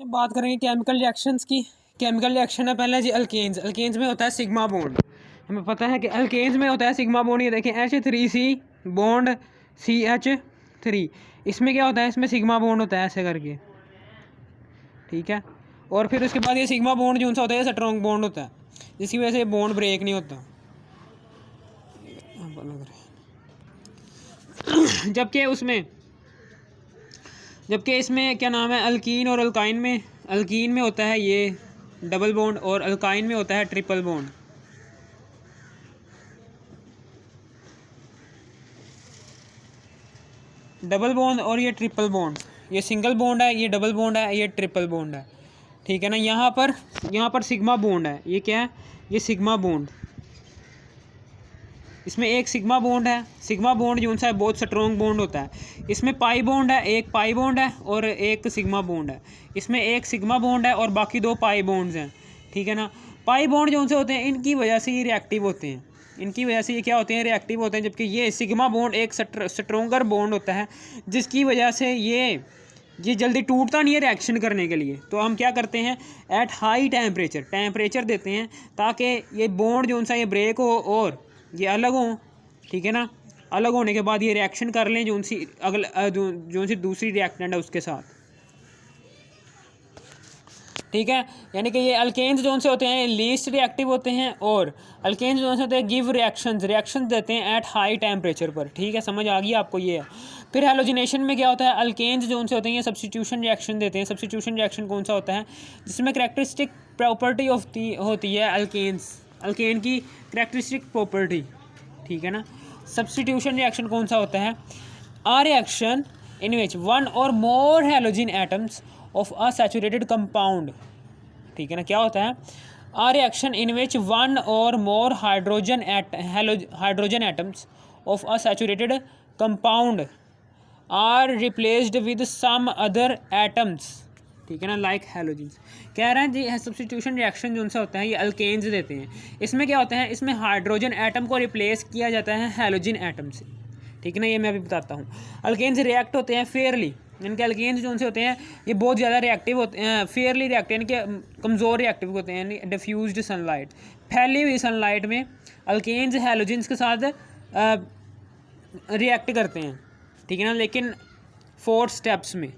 बात करेंगे chemical reactions की। केमिकल रिएक्शन है पहले जी अल्केन्स। अल्केन्स में होता है सिग्मा बॉन्ड। हमें पता है कि अल्केन्स में होता है सिग्मा बॉन्ड। ये देखें H3C बॉन्ड CH3। इसमें क्या होता है, इसमें सिग्मा बॉन्ड होता है ऐसे करके, ठीक है। और फिर उसके बाद ये सिग्मा बॉन्ड जो सा होता है ये स्ट्रॉन्ग बॉन्ड होता है, जिसकी वजह से बॉन्ड ब्रेक नहीं होता। जबकि इसमें क्या नाम है, अल्कीन और अल्काइन में, अल्कीन में होता है ये डबल बॉन्ड और अल्काइन में होता है ट्रिपल बॉन्ड। डबल बॉन्ड और ये ट्रिपल बॉन्ड, ये सिंगल बॉन्ड है, ये डबल बॉन्ड है, ये ट्रिपल बॉन्ड है, ठीक है ना। यहाँ पर सिग्मा बॉन्ड है, ये क्या है, ये सिग्मा बॉन्ड। इसमें एक सिग्मा बॉन्ड है। सिग्मा बॉन्ड जो सा है बहुत स्ट्रॉन्ग बॉन्ड होता है। इसमें पाई बॉन्ड है, एक पाई बॉन्ड है और एक सिग्मा बॉन्ड है। इसमें एक सिग्मा बॉन्ड है और बाकी दो पाई बॉन्ड्स हैं, ठीक है ना। पाई बॉन्ड जो से होते हैं इनकी वजह से ये रिएक्टिव होते हैं, इनकी वजह से ये क्या होते हैं, रिएक्टिव होते हैं। जबकि ये सिग्मा बॉन्ड एक स्ट्रोंगर बॉन्ड होता है, जिसकी वजह से ये जल्दी टूटता नहीं है रिएक्शन करने के लिए। तो हम क्या करते हैं, एट हाई टेम्परेचर देते हैं ताकि ये बॉन्ड जो सा ये ब्रेक हो और ये अलग हों, ठीक है ना। अलग होने के बाद ये रिएक्शन कर लें जो सी दूसरी रिएक्टेंट है उसके साथ, ठीक है। यानी कि ये अल्केन्स जो से होते हैं लीस्ट रिएक्टिव होते हैं और अल्केन्स जो से होते हैं गिव रिएक्शन देते हैं एट हाई टेम्परेचर पर, ठीक है। समझ आ गई आपको ये है। फिर हैलोजिनेशन में क्या होता है, अल्केन्स जो से होते हैं ये सब्स्टिट्यूशन रिएक्शन देते हैं। सब्स्टिट्यूशन रिएक्शन कौन सा होता है, जिसमें करैक्टरिस्टिक प्रॉपर्टी होती है अल्केन की करैक्टरिस्टिक प्रॉपर्टी, ठीक है ना। सब्स्टिट्यूशन रिएक्शन कौन सा होता है, आ रिएक्शन इन विच वन और more halogen atoms of a saturated compound, ठीक है ना। क्या होता है, आ रिएक्शन इन विच वन और more hydrogen atoms of a saturated compound are replaced with some other atoms, ठीक है ना, लाइक हैलोजन्स। कह रहे हैं जी सब्स्टिट्यूशन रिएक्शन जो उनसे होता है ये अल्केन्स देते हैं। इसमें क्या होता है, इसमें हाइड्रोजन एटम को रिप्लेस किया जाता है हैलोजन एटम से, ठीक है ना। ये मैं अभी बताता हूँ। अल्केन्स रिएक्ट होते हैं फेयरली, इनके अल्केन्स जो उनसे होते हैं ये बहुत ज़्यादा रिएक्टिव होते हैं, फेयरली रिएक्टिव, इनके कमज़ोर रिएक्टिव होते हैं। डिफ्यूज्ड सनलाइट, फैली हुई सनलाइट में अल्केन्स हैलोजन्स के साथ रिएक्ट करते हैं, ठीक है ना, लेकिन 4 स्टेप्स में,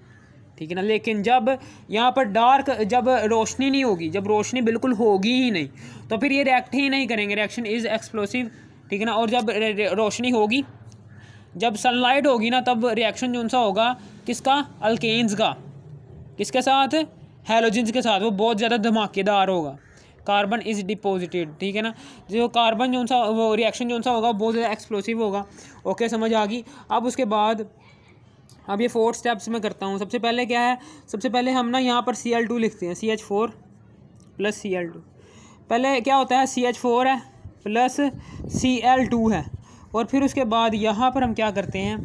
ठीक है ना। लेकिन जब यहाँ पर जब रोशनी नहीं होगी, जब रोशनी बिल्कुल होगी ही नहीं, तो फिर ये रिएक्ट ही नहीं करेंगे, रिएक्शन इज़ एक्सप्लोसिव, ठीक है ना। और जब रोशनी होगी, जब सनलाइट होगी ना, तब रिएक्शन जो सा होगा किसका, अल्केन्स का, किसके साथ, हैलोजन्स के साथ, वो बहुत ज़्यादा धमाकेदार होगा। कार्बन इज़ डिपोजिटेड, ठीक है ना। जो कार्बन जो सा वो रिएक्शन जो सा होगा बहुत ज़्यादा एक्सप्लोसिव होगा। ओके, समझ आ गई। अब उसके बाद अब ये 4 स्टेप्स में करता हूँ। सबसे पहले क्या है, सबसे पहले हम ना यहाँ पर Cl2 लिखते हैं, CH4 + Cl2। पहले क्या होता है, CH4 है प्लस Cl2 है। और फिर उसके बाद यहाँ पर हम क्या करते हैं,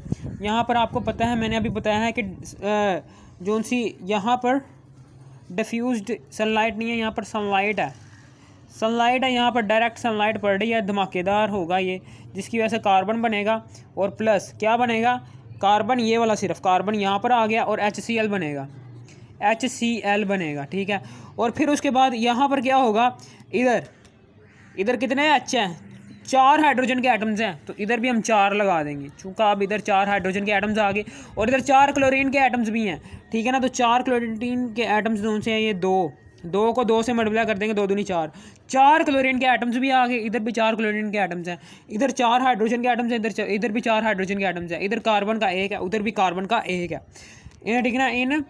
यहाँ पर आपको पता है, मैंने अभी बताया है कि जो सी यहाँ पर डिफ्यूज्ड सनलाइट नहीं है, यहाँ पर सनलाइट है, यहाँ पर डायरेक्ट सनलाइट पड़ रही है, धमाकेदार होगा ये, जिसकी वजह से कार्बन बनेगा और प्लस क्या बनेगा, कार्बन ये वाला सिर्फ कार्बन यहाँ पर आ गया और HCl बनेगा, ठीक है। और फिर उसके बाद यहाँ पर क्या होगा, इधर कितने H हैं, 4 हाइड्रोजन के एटम्स हैं, तो इधर भी हम 4 लगा देंगे, चूँकि अब इधर 4 हाइड्रोजन के एटम्स आ गए और इधर 4 क्लोरीन के एटम्स भी हैं, ठीक है ना। तो 4 क्लोरीन के एटम्स जो से हैं ये 2 को 2 से मल्टीप्लाई कर देंगे, 2 दूनी 4 क्लोरीन के एटम्स भी आ गए, इधर भी 4 क्लोरीन के एटम्स हैं, इधर 4 हाइड्रोजन के एटम्स हैं, इधर भी 4 हाइड्रोजन के एटम्स हैं, इधर कार्बन का 1 है, उधर भी कार्बन का 1 है, ठीक है ना। इन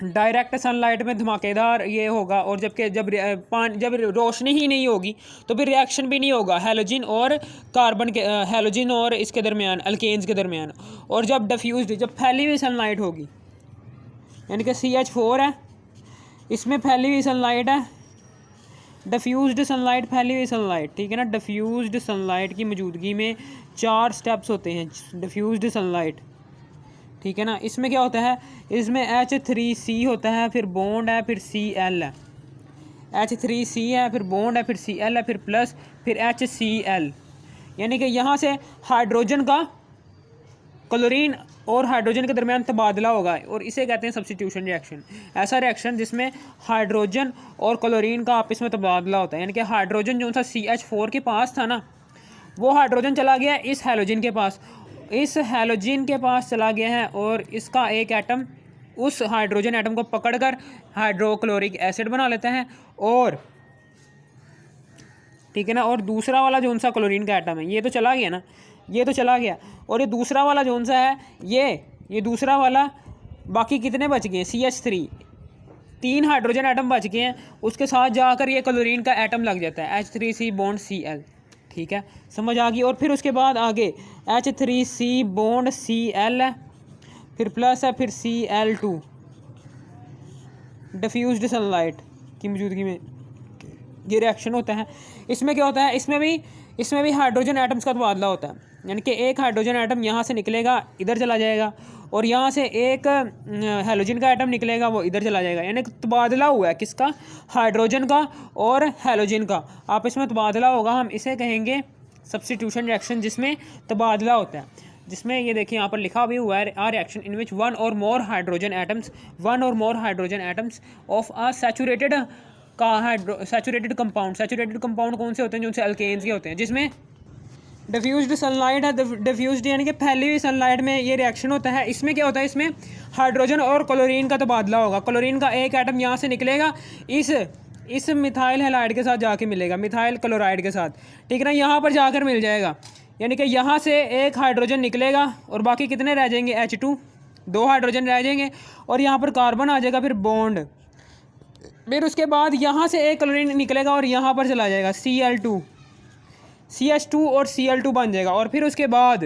डायरेक्ट सनलाइट में धमाकेदार ये होगा। और जब रोशनी ही नहीं होगी तो फिर रिएक्शन भी नहीं होगा हैलोजन और कार्बन के, हैलोजन और इसके दरमियान, अल्केन्स के दरमियान। और जब फैली हुई सनलाइट होगी, यानी कि CH4 है, इसमें फैली हुई सनलाइट है, डिफ्यूज्ड सनलाइट, फैली हुई सनलाइट, ठीक है ना। डिफ्यूज्ड सनलाइट की मौजूदगी में 4 स्टेप्स होते हैं डिफ्यूज्ड सनलाइट, ठीक है ना। इसमें क्या होता है, इसमें H3C होता है, फिर बॉन्ड है, फिर Cl है, H3C है, फिर बॉन्ड है, फिर Cl है, फिर प्लस, फिर HCl, यानी कि यहाँ से हाइड्रोजन का क्लोरीन और हाइड्रोजन के दरमियान तबादला होगा और इसे कहते हैं सब्स्टिट्यूशन रिएक्शन। ऐसा रिएक्शन जिसमें हाइड्रोजन और क्लोरीन का आपस में तबादला होता है, यानी कि हाइड्रोजन जो सा CH4 के पास था ना, वो हाइड्रोजन चला गया इस हैलोजन के पास, इस हैलोजन के पास चला गया है और इसका एक एटम उस हाइड्रोजन एटम को पकड़कर हाइड्रोक्लोरिक एसिड बना लेता है। और ठीक है ना, और दूसरा वाला जो सा क्लोरीन का एटम है ये तो चला गया ना, ये तो चला गया, और ये दूसरा वाला जो सा है ये दूसरा वाला, बाकी कितने बच गए CH3, 3 हाइड्रोजन एटम बच गए हैं, उसके साथ जाकर ये क्लोरीन का एटम लग जाता है H3C बॉन्ड Cl। ठीक है, समझ आ गई। और फिर उसके बाद आगे H3C बॉन्ड Cl है, फिर प्लस है, फिर Cl2 डिफ्यूज्ड सनलाइट की मौजूदगी में ये रिएक्शन होता है। इसमें क्या होता है, इसमें भी हाइड्रोजन एटम्स का तबादला होता है, यानी कि एक हाइड्रोजन एटम यहाँ से निकलेगा इधर चला जाएगा और यहाँ से एक हैलोजन का एटम निकलेगा वो इधर चला जाएगा, यानी कि तबादला हुआ है किसका, हाइड्रोजन का और हैलोजन का आपस में तबादला होगा। हम इसे कहेंगे सब्स्टिट्यूशन रिएक्शन जिसमें तबादला होता है, जिसमें ये देखिए यहाँ पर लिखा भी हुआ है आ रिएक्शन इन विच वन और more hydrogen atoms of a saturated compound कौन से होते हैं, जो उनसे अल्केन्स के होते हैं, जिसमें डिफ्यूज्ड सनलाइट है, डिफ्यूज्ड यानी कि फैली हुई सनलाइट में ये रिएक्शन होता है। इसमें क्या होता है, इसमें हाइड्रोजन और क्लोरीन का तबादला होगा, क्लोरीन का एक एटम यहाँ से निकलेगा इस मिथाइल हैलाइड के साथ जाके मिलेगा, मिथाइल क्लोराइड के साथ, ठीक है ना, यहाँ पर जाकर मिल जाएगा, यानी कि यहाँ से एक हाइड्रोजन निकलेगा और बाकी कितने रह जाएंगे H2, 2 हाइड्रोजन रह जाएंगे और यहाँ पर कार्बन आ जाएगा, फिर बॉन्ड, फिर उसके बाद यहाँ से एक क्लोरीन निकलेगा और यहाँ पर चला जाएगा Cl2, CH2 और Cl2 बन जाएगा। और फिर उसके बाद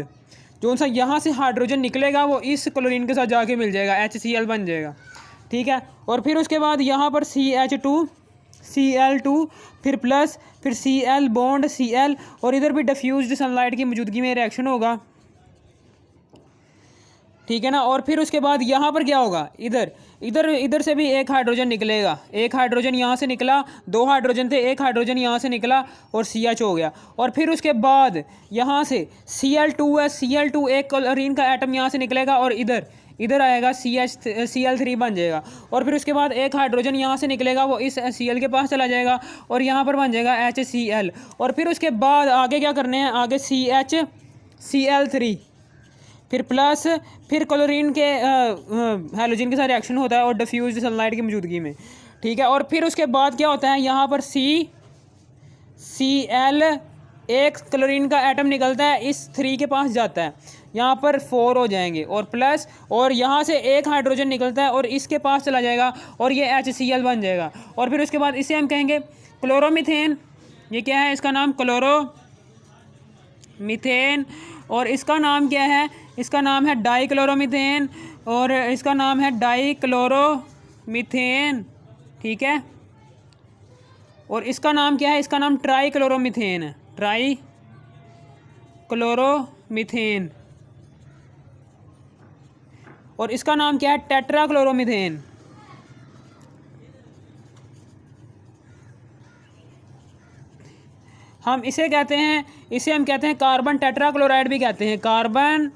जो सा यहाँ से हाइड्रोजन निकलेगा वो इस क्लोरीन के साथ जाके मिल जाएगा, HCl बन जाएगा। ठीक है, और फिर उसके बाद यहाँ पर CH2 Cl2 फिर प्लस फिर Cl बॉन्ड Cl और इधर भी डिफ्यूज्ड सनलाइट की मौजूदगी में रिएक्शन होगा। ठीक है ना, और फिर उसके बाद यहाँ पर क्या होगा, इधर से भी एक हाइड्रोजन निकलेगा, एक हाइड्रोजन यहाँ से निकला, 2 हाइड्रोजन थे, एक हाइड्रोजन यहाँ से निकला और CH हो गया। और फिर उसके बाद यहाँ से Cl2 है, Cl2 एक क्लोरीन का एटम यहाँ से निकलेगा और इधर आएगा Cl3 बन जाएगा। और फिर उसके बाद एक हाइड्रोजन यहाँ से निकलेगा वो इस Cl के पास चला जाएगा और यहाँ पर बन जाएगा HCl। और फिर उसके बाद आगे क्या करने हैं, आगे Cl3 फिर प्लस फिर क्लोरीन के हैलोजन के साथ रिएक्शन होता है और डिफ्यूज्ड सनलाइट की मौजूदगी में। ठीक है, और फिर उसके बाद क्या होता है, यहाँ पर Cl एक क्लोरीन का एटम निकलता है, इस 3 के पास जाता है, यहाँ पर 4 हो जाएंगे और प्लस, और यहाँ से एक हाइड्रोजन निकलता है और इसके पास चला जाएगा और ये HCl बन जाएगा। और फिर उसके बाद इसे हम कहेंगे क्लोरोमीथेन, ये क्या है, इसका नाम क्लोरोमीथेन, और इसका नाम क्या है, इसका नाम है डाइक्लोरोमीथेन, और इसका नाम है डाइक्लोरोमीथेन। ठीक है, और इसका नाम क्या है, इसका नाम ट्राइक्लोरोमीथेन है, ट्राइक्लोरोमीथेन, और इसका नाम क्या है, टेट्राक्लोरोमीथेन। हम इसे कहते हैं, इसे हम कहते हैं कार्बन टेट्राक्लोराइड भी कहते हैं, कार्बन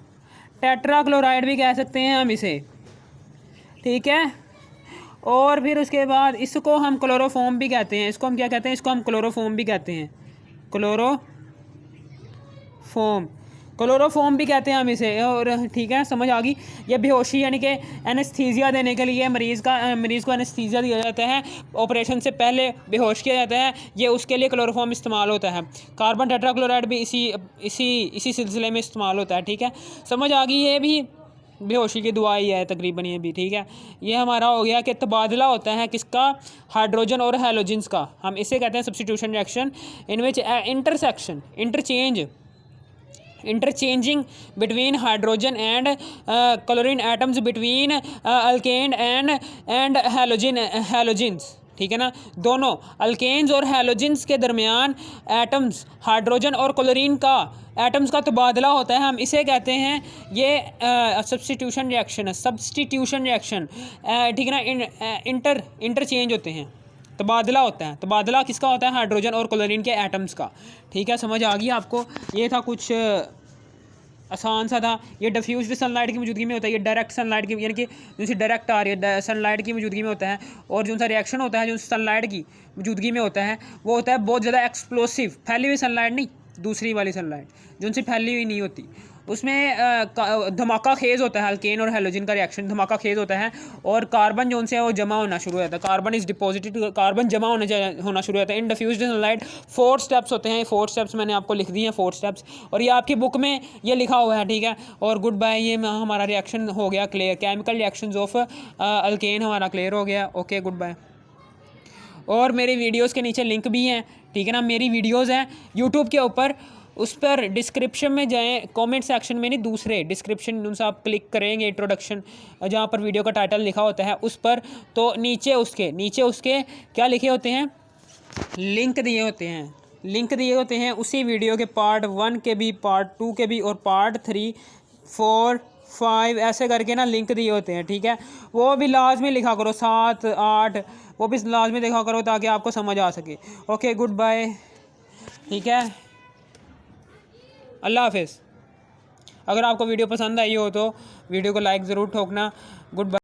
टेट्राक्लोराइड भी कह सकते हैं हम इसे। ठीक है, और फिर उसके बाद इसको हम क्लोरोफॉर्म भी कहते हैं, इसको हम क्या कहते हैं, इसको हम क्लोरोफॉर्म भी कहते हैं, क्लोरोफॉर्म भी कहते हैं हम इसे। और ठीक है, समझ आ गई। ये बेहोशी यानी कि एनेस्थीसिया देने के लिए मरीज़ को एनेस्थीसिया दिया जाता है, ऑपरेशन से पहले बेहोश किया जाता है, ये उसके लिए क्लोरोफॉर्म इस्तेमाल होता है। कार्बन टेट्राक्लोराइड भी इसी सिलसिले में इस्तेमाल होता है। ठीक है, समझ आ गई। ये भी बेहोशी की दुआ ही है तकरीबन, ये भी। ठीक है, ये हमारा हो गया कि तबादला होता है किसका, हाइड्रोजन और हैलोजन्स का। हम इसे कहते हैं substitution reaction in which interchanging between hydrogen and chlorine atoms between alkane and halogens। ठीक है ना, दोनों अल्केन्स और हैलोजेंस के दरमियान एटम्स, हाइड्रोजन और क्लोरीन का एटम्स का तबादला होता है। हम इसे कहते हैं, ये सब्स्टिट्यूशन रिएक्शन है, सब्स्टिट्यूशन रिएक्शन। ठीक है ना, इंटरचेंज होते हैं, तबादला होता है। तबादला किसका होता है, हाइड्रोजन और क्लोरीन के एटम्स का। ठीक है, समझ आ गई आपको। ये था कुछ आसान सा था। ये डिफ्यूज्ड सनलाइट की मौजूदगी में होता है, ये डायरेक्ट सनलाइट की यानी कि जैसे डायरेक्ट आ रही है सनलाइट की मौजूदगी में होता है। और जो सा रिएक्शन होता है जो सनलाइट की मौजूदगी में होता है वो होता है बहुत ज़्यादा एक्सप्लोसिव। फैली हुई सनलाइट नहीं, दूसरी वाली सनलाइट जो उनसे फैली हुई नहीं होती, उसमें धमाका खेज़ होता है। अल्केन और हेलोजन का रिएक्शन धमाका खेज़ होता है और कार्बन जो उनसे है वो जमा होना शुरू हो जाता है। कार्बन इज डिपॉजिटेड, कार्बन जमा होना शुरू हो जाता है इन डिफ्यूज्ड सनलाइट। 4 स्टेप्स होते हैं, 4 स्टेप्स मैंने आपको लिख दिए हैं, 4 स्टेप्स, और ये आपकी बुक में ये लिखा हुआ है, ठीक है। और गुड बाय, ये हमारा रिएक्शन हो गया clear, chemical reactions of alkane हमारा क्लियर हो गया। Okay good bye. और मेरी वीडियोस के नीचे लिंक भी हैं, ठीक है ना। मेरी वीडियोस हैं यूट्यूब के ऊपर, उस पर डिस्क्रिप्शन में जाएं, कमेंट सेक्शन में नहीं, दूसरे डिस्क्रिप्शन उनसे आप क्लिक करेंगे इंट्रोडक्शन जहाँ पर वीडियो का टाइटल लिखा होता है उस पर, तो नीचे उसके क्या लिखे होते हैं, लिंक दिए होते हैं, लिंक दिए होते हैं उसी वीडियो के पार्ट 1 के भी, पार्ट 2 के भी, और पार्ट 3, 4, 5 ऐसे करके ना लिंक दिए होते हैं, ठीक है। वो भी लाजमी लिखा करो, 7, 8 वो भी लाजमी देखा करो ताकि आपको समझ आ सके। ओके गुड बाय, ठीक है, अल्लाह हाफिज़। अगर आपको वीडियो पसंद आई हो तो वीडियो को लाइक ज़रूर ठोकना। Good bye.